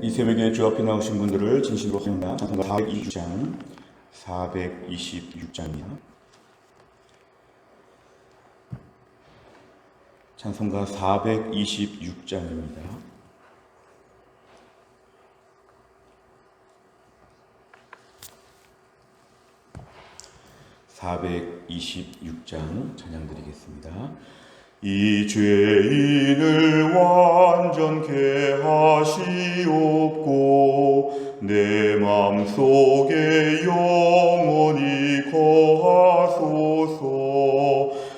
이 새벽에 주 앞에 나오신 분들을 진심으로 환영합니다. 찬송가 426장입니다. 찬송가 426장입니다. 찬양 드리겠습니다. 이 죄인을 완전케 하시옵고 내 맘속에 영원히 거하소서.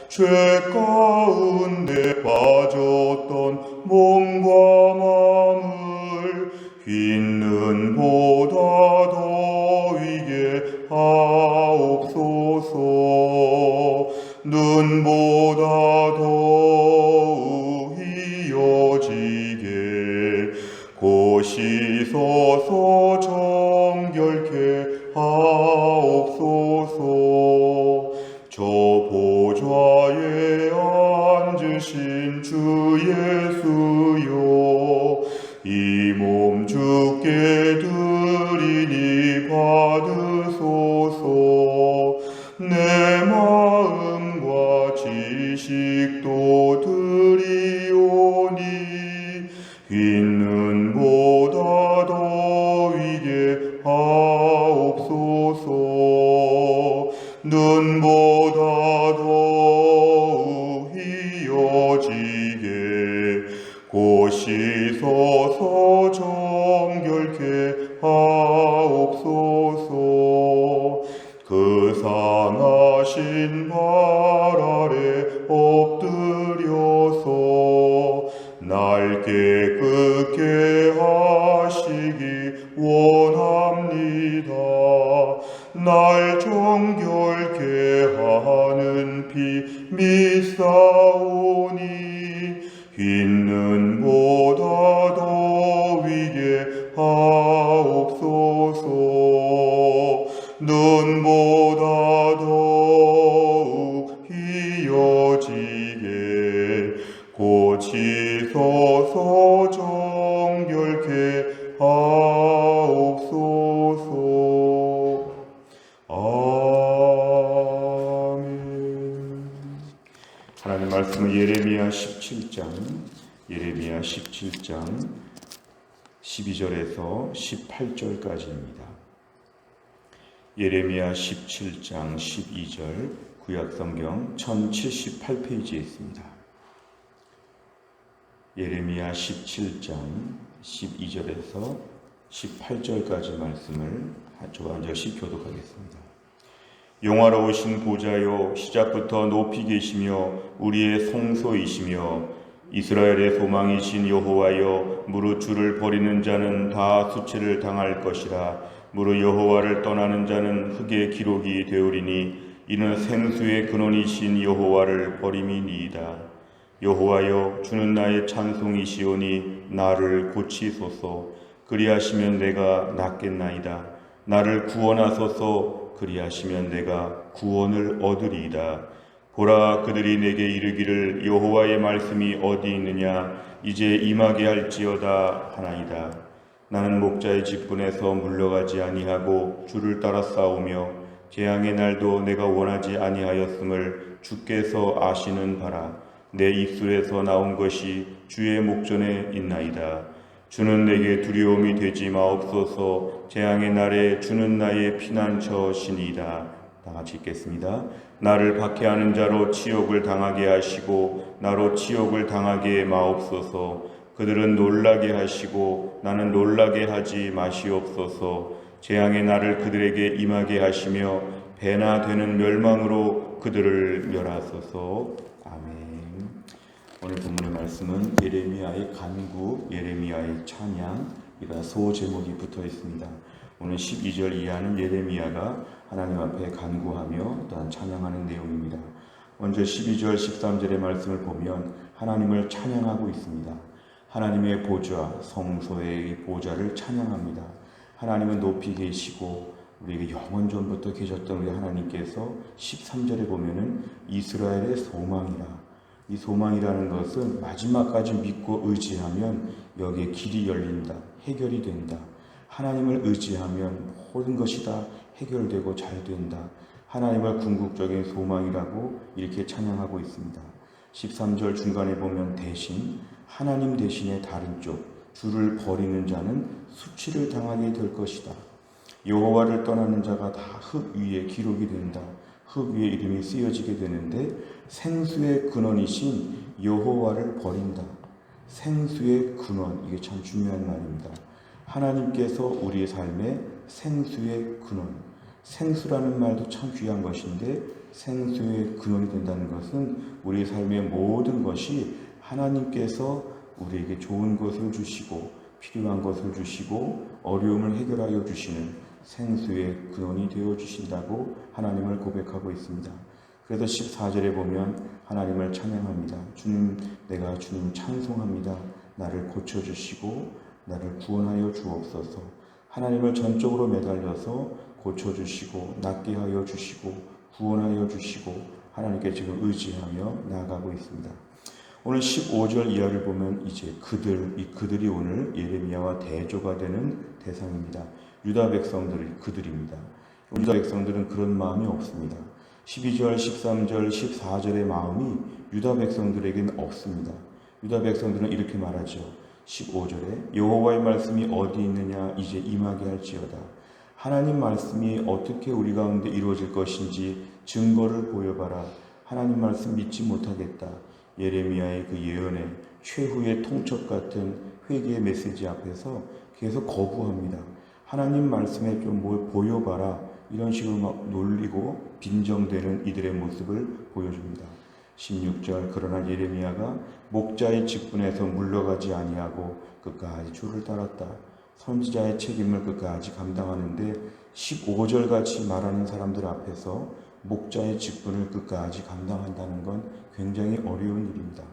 죄 가운데 빠졌던 몸과 마음을 흰 눈보다 더위게 하옵소서. 눈보다 더욱 이어지게 고시소서. 정결케 하옵소서. 저 보좌에 앉으신 주 예수여, 이 몸 주께 드리니 받으소서. 내 마음과 지식도 드리오니 흰 눈보다 더위게 하옵소서. 눈보다 더욱 이어지게 고시소서. 정결케 하옵소서. 그 상하신 발 아래 엎드려서 날 깨끗게 하시기 원합니다. 날 정결케 하는 피 믿사오니 흰 눈보다 더위게 하옵소서. 눈보다 더욱 이어지게 고치소서. 정결케 하옵소서. 아멘. 하나님 말씀은 예레미야 17장 12절에서 18절까지입니다. 예레미야 17장 12절 구약성경 1078페이지에 있습니다. 예레미야 17장 12절에서 18절까지 말씀을 한 절씩 교독하겠습니다. 영화로우신 보좌여, 시작부터 높이 계시며 우리의 성소이시며 이스라엘의 소망이신 여호와여, 무릇 주를 버리는 자는 다 수치를 당할 것이라. 무릇 여호와를 떠나는 자는 흙의 기록이 되오리니 이는 생수의 근원이신 여호와를 버림이니이다. 여호와여, 주는 나의 찬송이시오니 나를 고치소서. 그리하시면 내가 낫겠나이다. 나를 구원하소서. 그리하시면 내가 구원을 얻으리이다. 보라, 그들이 내게 이르기를 여호와의 말씀이 어디 있느냐, 이제 임하게 할지어다 하나이다. 나는 목자의 직분에서 물러가지 아니하고 주를 따라 싸우며 재앙의 날도 내가 원하지 아니하였음을 주께서 아시는 바라. 내 입술에서 나온 것이 주의 목전에 있나이다. 주는 내게 두려움이 되지 마옵소서. 재앙의 날에 주는 나의 피난처시니이다. 다 같이 읽겠습니다. 나를 박해하는 자로 치욕을 당하게 하시고 나로 치욕을 당하게 마옵소서. 그들은 놀라게 하시고 나는 놀라게 하지 마시옵소서. 재앙의 날을 그들에게 임하게 하시며 배나 되는 멸망으로 그들을 멸하소서. 아멘. 오늘 본문의 말씀은 예레미야의 간구, 예레미야의 찬양이라 소제목이 붙어 있습니다. 오늘 12절 이하는 예레미야가 하나님 앞에 간구하며 또한 찬양하는 내용입니다. 먼저 12절, 13절의 말씀을 보면 하나님을 찬양하고 있습니다. 하나님의 보좌, 성소의 보좌를 찬양합니다. 하나님은 높이 계시고 우리에게 영원 전부터 계셨던 우리 하나님께서 13절에 보면은 이스라엘의 소망이라, 이 소망이라는 것은 마지막까지 믿고 의지하면 여기에 길이 열린다, 해결이 된다. 하나님을 의지하면 모든 것이 다 해결되고 잘 된다. 하나님을 궁극적인 소망이라고 이렇게 찬양하고 있습니다. 13절 중간에 보면 대신 하나님 대신에 다른 쪽 주를 버리는 자는 수치를 당하게 될 것이다. 여호와를 떠나는 자가 다 흙 위에 기록이 된다. 흙 위에 이름이 쓰여지게 되는데 생수의 근원이신 여호와를 버린다. 생수의 근원, 이게 참 중요한 말입니다. 하나님께서 우리의 삶에 생수의 근원, 생수라는 말도 참 귀한 것인데 생수의 근원이 된다는 것은 우리의 삶의 모든 것이 하나님께서 우리에게 좋은 것을 주시고 필요한 것을 주시고 어려움을 해결하여 주시는 생수의 근원이 되어 주신다고 하나님을 고백하고 있습니다. 그래서 14절에 보면 하나님을 찬양합니다. 주님, 내가 주님 찬송합니다. 나를 고쳐주시고 나를 구원하여 주옵소서. 하나님을 전적으로 매달려서 고쳐주시고 낫게 하여 주시고 구원하여 주시고 하나님께 지금 의지하며 나아가고 있습니다. 오늘 15절 이하를 보면 이제 그들이 오늘 예레미야와 대조가 되는 대상입니다. 유다 백성들이 그들입니다. 유다 백성들은 그런 마음이 없습니다. 12절, 13절, 14절의 마음이 유다 백성들에게는 없습니다. 유다 백성들은 이렇게 말하죠. 15절에 여호와의 말씀이 어디 있느냐 이제 임하게 할지어다. 하나님 말씀이 어떻게 우리 가운데 이루어질 것인지 증거를 보여봐라. 하나님 말씀 믿지 못하겠다. 예레미야의 그 예언의 최후의 통첩 같은 회개의 메시지 앞에서 계속 거부합니다. 하나님 말씀에 좀 뭘 보여봐라. 이런 식으로 막 놀리고 빈정대는 이들의 모습을 보여줍니다. 16절 그러나 예레미야가 목자의 직분에서 물러가지 아니하고 끝까지 주를 따랐다. 선지자의 책임을 끝까지 감당하는데 15절 같이 말하는 사람들 앞에서 목자의 직분을 끝까지 감당한다는 건 굉장히 어려운 일입니다.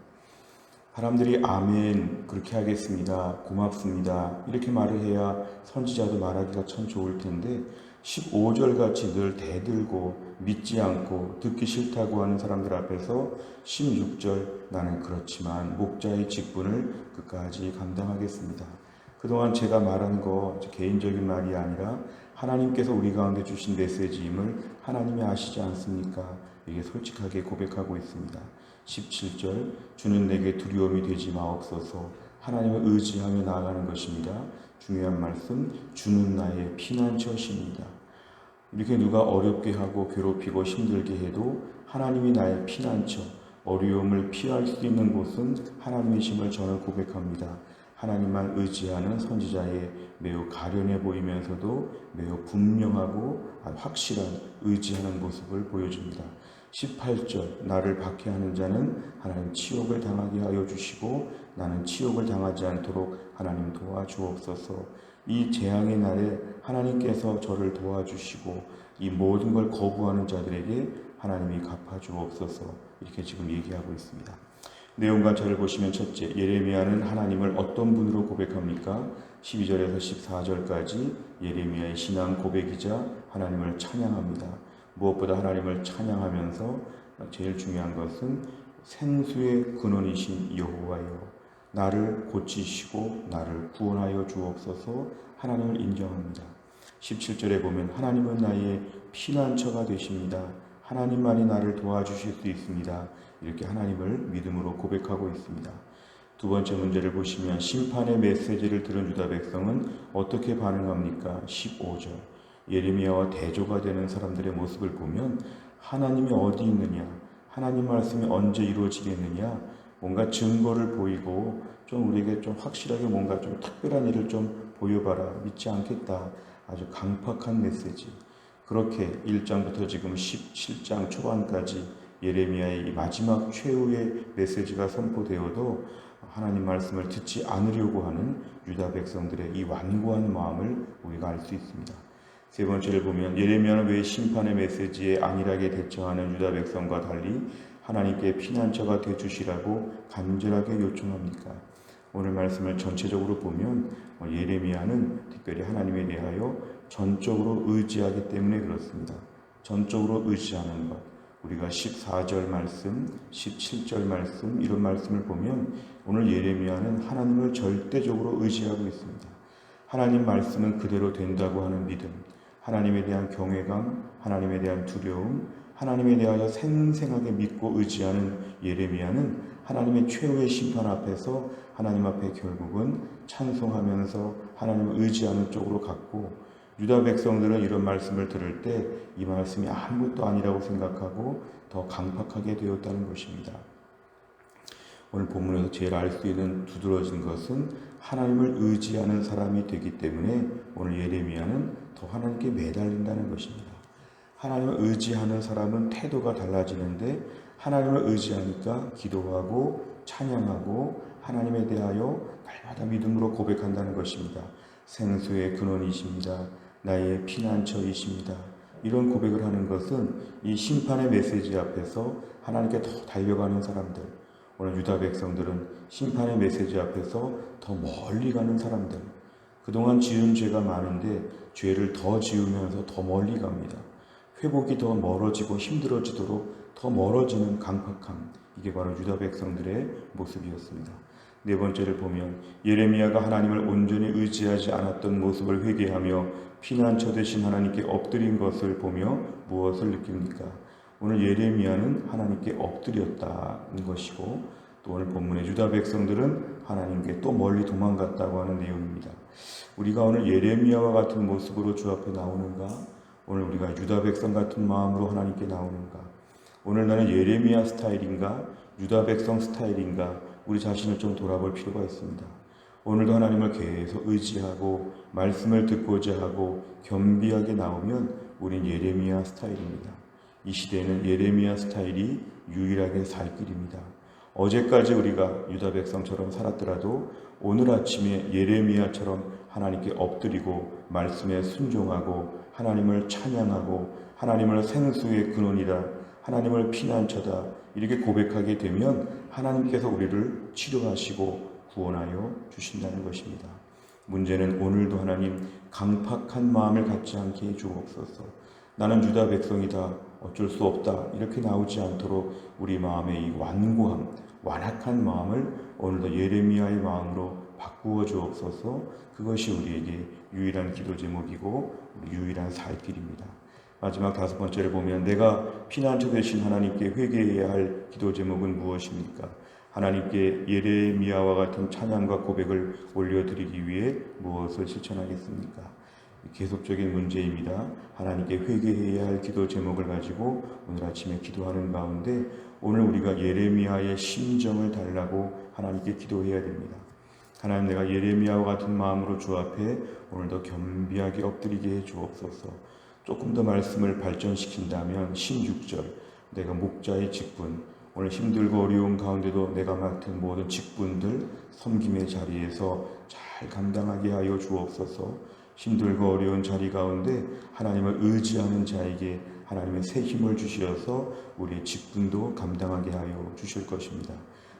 사람들이 아멘 그렇게 하겠습니다. 고맙습니다. 이렇게 말을 해야 선지자도 말하기가 참 좋을 텐데 15절 같이 늘 대들고 믿지 않고 듣기 싫다고 하는 사람들 앞에서 16절 나는 그렇지만 목자의 직분을 끝까지 감당하겠습니다. 그동안 제가 말한 거 개인적인 말이 아니라 하나님께서 우리 가운데 주신 메시지임을 하나님이 아시지 않습니까? 이게 솔직하게 고백하고 있습니다. 17절 주는 내게 두려움이 되지 마옵소서. 하나님을 의지하며 나아가는 것입니다. 중요한 말씀 주는 나의 피난처십니다. 이렇게 누가 어렵게 하고 괴롭히고 힘들게 해도 하나님이 나의 피난처 어려움을 피할 수 있는 곳은 하나님이심을 저는 고백합니다. 하나님만 의지하는 선지자의 매우 가련해 보이면서도 매우 분명하고 확실한 의지하는 모습을 보여줍니다. 18절 나를 박해하는 자는 하나님 치욕을 당하게 하여 주시고 나는 치욕을 당하지 않도록 하나님 도와주옵소서. 이 재앙의 날에 하나님께서 저를 도와주시고 이 모든 걸 거부하는 자들에게 하나님이 갚아주옵소서. 이렇게 지금 얘기하고 있습니다. 내용 관찰을 보시면 첫째, 예레미야는 하나님을 어떤 분으로 고백합니까? 12절에서 14절까지 예레미야의 신앙 고백이자 하나님을 찬양합니다. 무엇보다 하나님을 찬양하면서 제일 중요한 것은 생수의 근원이신 여호와여 나를 고치시고 나를 구원하여 주옵소서. 하나님을 인정합니다. 17절에 보면 하나님은 나의 피난처가 되십니다. 하나님만이 나를 도와주실 수 있습니다. 이렇게 하나님을 믿음으로 고백하고 있습니다. 두 번째 문제를 보시면 심판의 메시지를 들은 유다 백성은 어떻게 반응합니까? 15절 예레미야와 대조가 되는 사람들의 모습을 보면 하나님이 어디 있느냐, 하나님 말씀이 언제 이루어지겠느냐, 뭔가 증거를 보이고 좀 우리에게 좀 확실하게 뭔가 좀 특별한 일을 좀 보여봐라. 믿지 않겠다. 아주 강팍한 메시지. 그렇게 1장부터 지금 17장 초반까지 예레미야의 이 마지막 최후의 메시지가 선포되어도 하나님 말씀을 듣지 않으려고 하는 유다 백성들의 이 완고한 마음을 우리가 알 수 있습니다. 세 번째를 보면 예레미야는 왜 심판의 메시지에 안일하게 대처하는 유다 백성과 달리 하나님께 피난처가 되어주시라고 간절하게 요청합니까? 오늘 말씀을 전체적으로 보면 예레미야는 특별히 하나님에 대하여 전적으로 의지하기 때문에 그렇습니다. 전적으로 의지하는 것. 우리가 14절 말씀, 17절 말씀 이런 말씀을 보면 오늘 예레미야는 하나님을 절대적으로 의지하고 있습니다. 하나님 말씀은 그대로 된다고 하는 믿음, 하나님에 대한 경외감, 하나님에 대한 두려움, 하나님에 대하여 생생하게 믿고 의지하는 예레미야는 하나님의 최후의 심판 앞에서 하나님 앞에 결국은 찬송하면서 하나님을 의지하는 쪽으로 갔고, 유다 백성들은 이런 말씀을 들을 때 이 말씀이 아무것도 아니라고 생각하고 더 강팍하게 되었다는 것입니다. 오늘 본문에서 제일 알 수 있는 두드러진 것은 하나님을 의지하는 사람이 되기 때문에 오늘 예레미야는 더 하나님께 매달린다는 것입니다. 하나님을 의지하는 사람은 태도가 달라지는데 하나님을 의지하니까 기도하고 찬양하고 하나님에 대하여 날마다 믿음으로 고백한다는 것입니다. 생수의 근원이십니다. 나의 피난처이십니다. 이런 고백을 하는 것은 이 심판의 메시지 앞에서 하나님께 더 달려가는 사람들, 오늘 유다 백성들은 심판의 메시지 앞에서 더 멀리 가는 사람들, 그동안 지은 죄가 많은데 죄를 더 지으면서 더 멀리 갑니다. 회복이 더 멀어지고 힘들어지도록 더 멀어지는 강팍함, 이게 바로 유다 백성들의 모습이었습니다. 네 번째를 보면 예레미야가 하나님을 온전히 의지하지 않았던 모습을 회개하며 피난처 되신 하나님께 엎드린 것을 보며 무엇을 느낍니까? 오늘 예레미야는 하나님께 엎드렸다는 것이고, 또 오늘 본문의 유다 백성들은 하나님께 또 멀리 도망갔다고 하는 내용입니다. 우리가 오늘 예레미야와 같은 모습으로 주 앞에 나오는가? 오늘 우리가 유다 백성 같은 마음으로 하나님께 나오는가? 오늘 나는 예레미야 스타일인가? 유다 백성 스타일인가? 우리 자신을 좀 돌아볼 필요가 있습니다. 오늘도 하나님을 계속 의지하고 말씀을 듣고자 하고 겸비하게 나오면 우린 예레미야 스타일입니다. 이 시대에는 예레미야 스타일이 유일하게 살 길입니다. 어제까지 우리가 유다 백성처럼 살았더라도 오늘 아침에 예레미야처럼 하나님께 엎드리고 말씀에 순종하고 하나님을 찬양하고 하나님을 생수의 근원이다, 하나님을 피난처다, 이렇게 고백하게 되면 하나님께서 우리를 치료하시고 구원하여 주신다는 것입니다. 문제는 오늘도 하나님 강팍한 마음을 갖지 않게 해 주옵소서. 나는 유다 백성이다, 어쩔 수 없다, 이렇게 나오지 않도록 우리 마음의 이 완고함, 완악한 마음을 오늘도 예레미야의 마음으로 바꾸어 주옵소서. 그것이 우리에게 유일한 기도 제목이고 유일한 살 길입니다. 마지막 다섯 번째를 보면 내가 피난처 되신 하나님께 회개해야 할 기도 제목은 무엇입니까? 하나님께 예레미야와 같은 찬양과 고백을 올려드리기 위해 무엇을 실천하겠습니까? 계속적인 문제입니다. 하나님께 회개해야 할 기도 제목을 가지고 오늘 아침에 기도하는 가운데 오늘 우리가 예레미야의 심정을 달라고 하나님께 기도해야 됩니다. 하나님, 내가 예레미야와 같은 마음으로 주 앞에 오늘도 겸비하게 엎드리게 해 주옵소서. 조금 더 말씀을 발전시킨다면 16절, 내가 목자의 직분, 오늘 힘들고 어려운 가운데도 내가 맡은 모든 직분들, 섬김의 자리에서 잘 감당하게 하여 주옵소서. 힘들고 어려운 자리 가운데 하나님을 의지하는 자에게 하나님의 새 힘을 주시어서 우리의 직분도 감당하게 하여 주실 것입니다.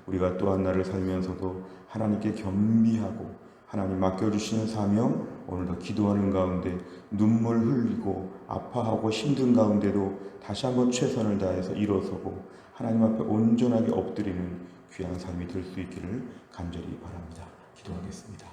우리가 또 한 날을 살면서도 하나님께 겸비하고 하나님 맡겨주시는 사명, 오늘도 기도하는 가운데 눈물 흘리고 아파하고 힘든 가운데도 다시 한번 최선을 다해서 일어서고 하나님 앞에 온전하게 엎드리는 귀한 삶이 될 수 있기를 간절히 바랍니다. 기도하겠습니다.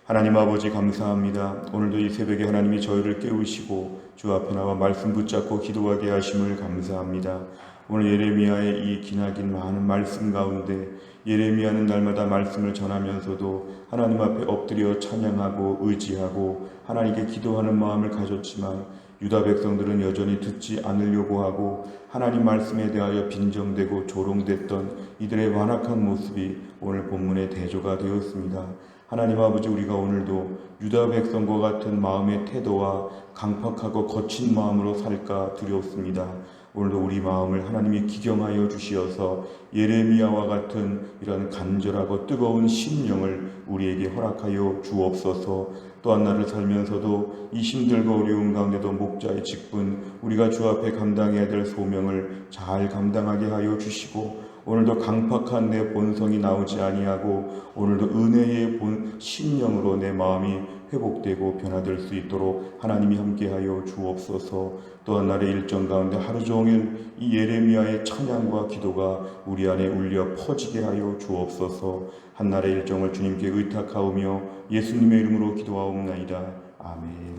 하나님 아버지, 감사합니다. 오늘도 이 새벽에 하나님이 저희를 깨우시고 주 앞에 나와 말씀 붙잡고 기도하게 하심을 감사합니다. 오늘 예레미야의 이 기나긴 많은 말씀 가운데 예레미야는 날마다 말씀을 전하면서도 하나님 앞에 엎드려 찬양하고 의지하고 하나님께 기도하는 마음을 가졌지만 유다 백성들은 여전히 듣지 않으려고 하고 하나님 말씀에 대하여 빈정되고 조롱됐던 이들의 완악한 모습이 오늘 본문의 대조가 되었습니다. 하나님 아버지, 우리가 오늘도 유다 백성과 같은 마음의 태도와 강팍하고 거친 마음으로 살까 두렵습니다. 오늘도 우리 마음을 하나님이 기경하여 주시어서 예레미야와 같은 이런 간절하고 뜨거운 심령을 우리에게 허락하여 주옵소서. 또한 나를 살면서도 이 힘들고 어려운 가운데도 목자의 직분, 우리가 주 앞에 감당해야 될 소명을 잘 감당하게 하여 주시고 오늘도 강팍한 내 본성이 나오지 아니하고 오늘도 은혜의 심령으로 내 마음이 회복되고 변화될 수 있도록 하나님이 함께하여 주옵소서. 또한 날의 일정 가운데 하루 종일 이 예레미야의 찬양과 기도가 우리 안에 울려 퍼지게 하여 주옵소서. 한날의 일정을 주님께 의탁하오며 예수님의 이름으로 기도하옵나이다. 아멘.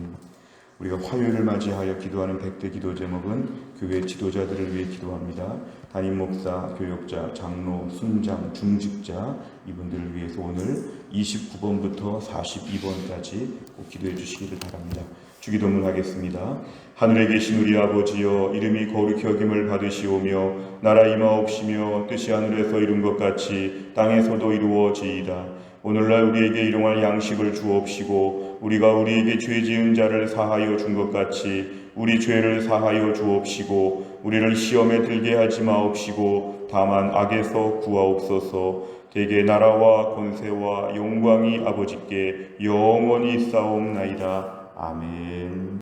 우리가 화요일을 맞이하여 기도하는 100대 기도 제목은 교회 지도자들을 위해 기도합니다. 담임 목사, 교역자, 장로, 순장, 중직자 이분들을 위해서 오늘 29번부터 42번까지 꼭 기도해 주시기를 바랍니다. 주기도문 하겠습니다. 하늘에 계신 우리 아버지여, 이름이 거룩히 여김을 받으시오며 나라 임하옵시며 뜻이 하늘에서 이룬 것 같이 땅에서도 이루어지이다. 오늘날 우리에게 일용할 양식을 주옵시고 우리가 우리에게 죄 지은 자를 사하여 준 것 같이 우리 죄를 사하여 주옵시고 우리를 시험에 들게 하지 마옵시고 다만 악에서 구하옵소서. 대개 나라와 권세와 영광이 아버지께 영원히 있사옵나이다. 아멘.